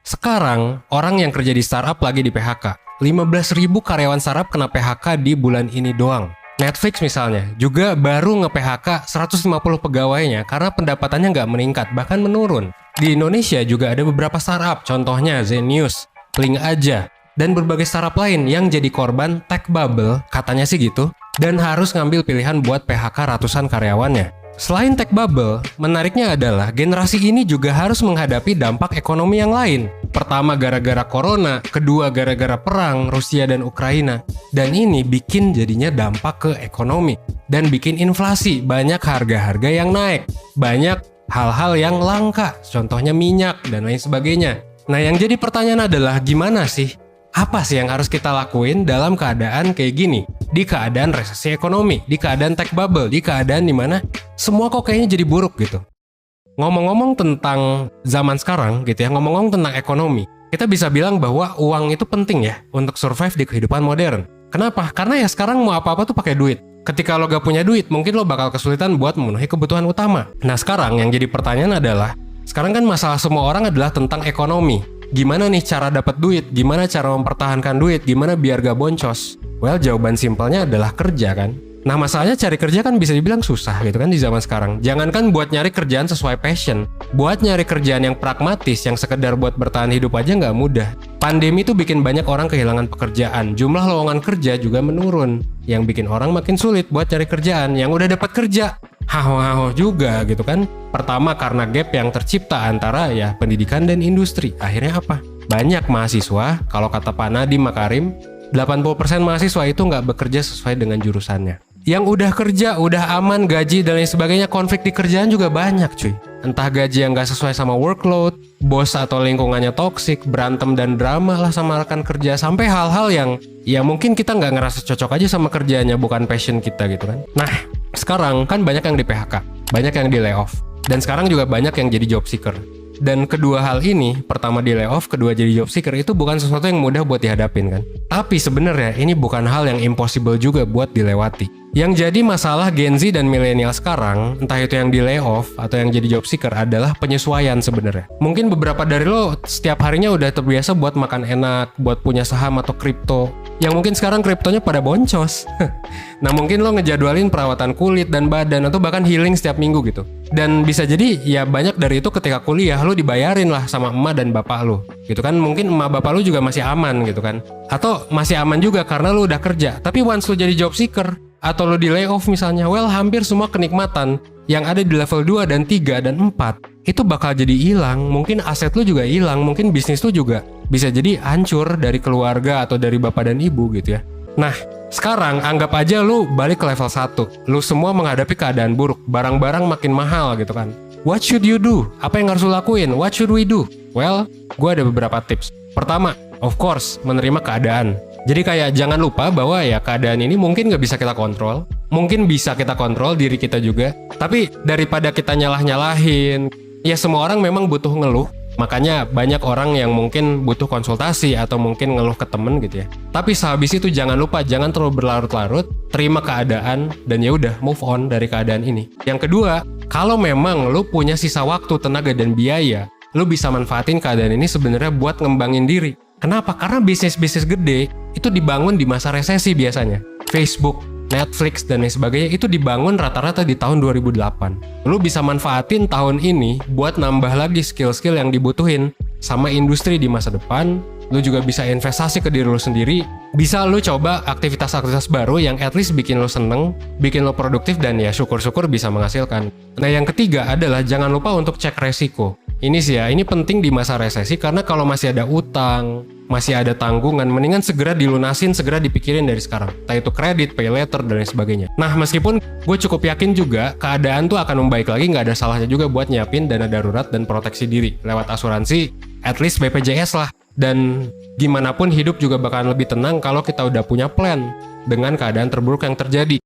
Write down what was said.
Sekarang, orang yang kerja di startup lagi di PHK. 15.000 karyawan startup kena PHK di bulan ini doang. Netflix misalnya, juga baru nge-PHK 150 pegawainya karena pendapatannya nggak meningkat, bahkan menurun. Di Indonesia juga ada beberapa startup, contohnya Zenius, Link Aja, dan berbagai startup lain yang jadi korban tech bubble, katanya sih gitu, dan harus ngambil pilihan buat PHK ratusan karyawannya. Selain tech bubble, menariknya adalah generasi ini juga harus menghadapi dampak ekonomi yang lain. Pertama gara-gara corona, kedua gara-gara perang Rusia dan Ukraina. Dan ini bikin jadinya dampak ke ekonomi. Dan bikin inflasi, banyak harga-harga yang naik. Banyak hal-hal yang langka, contohnya minyak dan lain sebagainya. Nah yang jadi pertanyaan adalah gimana sih? Apa sih yang harus kita lakuin dalam keadaan kayak gini? Di keadaan resesi ekonomi, di keadaan tech bubble, di keadaan dimana semua kok kayaknya jadi buruk gitu. Ngomong-ngomong tentang zaman sekarang gitu ya, ngomong-ngomong tentang ekonomi, kita bisa bilang bahwa uang itu penting ya untuk survive di kehidupan modern. Kenapa? Karena ya sekarang mau apa-apa tuh pakai duit. Ketika lo gak punya duit, mungkin lo bakal kesulitan buat memenuhi kebutuhan utama. Nah sekarang yang jadi pertanyaan adalah, sekarang kan masalah semua orang adalah tentang ekonomi. Gimana nih cara dapat duit? Gimana cara mempertahankan duit? Gimana biar gak boncos? Well, jawaban simpelnya adalah kerja kan. Nah masalahnya cari kerja kan bisa dibilang susah gitu kan di zaman sekarang. Jangankan buat nyari kerjaan sesuai passion, buat nyari kerjaan yang pragmatis, yang sekedar buat bertahan hidup aja nggak mudah. Pandemi tuh bikin banyak orang kehilangan pekerjaan, jumlah lowongan kerja juga menurun, yang bikin orang makin sulit buat cari kerjaan. Yang udah dapat kerja, haho-haho juga gitu kan. Pertama karena gap yang tercipta antara ya pendidikan dan industri. Akhirnya apa? Banyak mahasiswa, kalau kata Pak Nadiem Makarim, 80% mahasiswa itu nggak bekerja sesuai dengan jurusannya. Yang udah kerja, udah aman, gaji, dan lain sebagainya, konflik di kerjaan juga banyak cuy. Entah gaji yang nggak sesuai sama workload, bos atau lingkungannya toksik, berantem dan drama lah sama rekan kerja, sampai hal-hal yang ya mungkin kita nggak ngerasa cocok aja sama kerjanya, bukan passion kita gitu kan. Nah, sekarang kan banyak yang di PHK, banyak yang di layoff, dan sekarang juga banyak yang jadi job seeker. Dan kedua hal ini, pertama di layoff, kedua jadi job seeker, itu bukan sesuatu yang mudah buat dihadapin kan. Tapi sebenarnya ini bukan hal yang impossible juga buat dilewati. Yang jadi masalah Gen Z dan milenial sekarang, entah itu yang di layoff atau yang jadi job seeker, adalah penyesuaian sebenarnya. Mungkin beberapa dari lo setiap harinya udah terbiasa buat makan enak, buat punya saham atau kripto. Yang mungkin sekarang kriptonya pada boncos. Nah mungkin lo ngejadwalin perawatan kulit dan badan atau bahkan healing setiap minggu gitu. Dan bisa jadi ya banyak dari itu ketika kuliah lo dibayarin lah sama emak dan bapak lo. Gitu kan, mungkin emak bapak lo juga masih aman gitu kan. Atau masih aman juga karena lo udah kerja. Tapi once lo jadi job seeker atau lo di layoff misalnya, well hampir semua kenikmatan yang ada di level 2 dan 3 dan 4 itu bakal jadi hilang. Mungkin aset lo juga hilang, mungkin bisnis lo juga bisa jadi hancur dari keluarga atau dari bapak dan ibu gitu ya. Nah, sekarang anggap aja lo balik ke level 1. Lo semua menghadapi keadaan buruk, barang-barang makin mahal gitu kan. What should you do? Apa yang harus lo lakuin? What should we do? Well, gue ada beberapa tips. Pertama, of course, menerima keadaan. Jadi kayak jangan lupa bahwa ya keadaan ini mungkin nggak bisa kita kontrol. Mungkin bisa kita kontrol diri kita juga. Tapi daripada kita nyalah-nyalahin, ya semua orang memang butuh ngeluh. Makanya banyak orang yang mungkin butuh konsultasi atau mungkin ngeluh ke temen gitu ya. Tapi sehabis itu jangan lupa, jangan terlalu berlarut-larut, terima keadaan dan ya udah move on dari keadaan ini. Yang kedua, kalau memang lu punya sisa waktu, tenaga dan biaya, lu bisa manfaatin keadaan ini sebenarnya buat ngembangin diri. Kenapa? Karena bisnis-bisnis gede itu dibangun di masa resesi biasanya. Facebook, Netflix, dan lain sebagainya itu dibangun rata-rata di tahun 2008. Lu bisa manfaatin tahun ini buat nambah lagi skill-skill yang dibutuhin sama industri di masa depan. Lu juga bisa investasi ke diri lu sendiri. Bisa lu coba aktivitas-aktivitas baru yang at least bikin lu seneng, bikin lu produktif, dan ya syukur-syukur bisa menghasilkan. Nah yang ketiga adalah jangan lupa untuk cek resiko. Ini sih ya, ini penting di masa resesi karena kalau masih ada utang, masih ada tanggungan, mendingan segera dilunasin, segera dipikirin dari sekarang. Entah itu kredit, pay later, dan lain sebagainya. Nah meskipun gue cukup yakin juga keadaan tuh akan membaik lagi, nggak ada salahnya juga buat nyiapin dana darurat dan proteksi diri lewat asuransi, at least BPJS lah. Dan gimana pun hidup juga bakalan lebih tenang kalau kita udah punya plan dengan keadaan terburuk yang terjadi.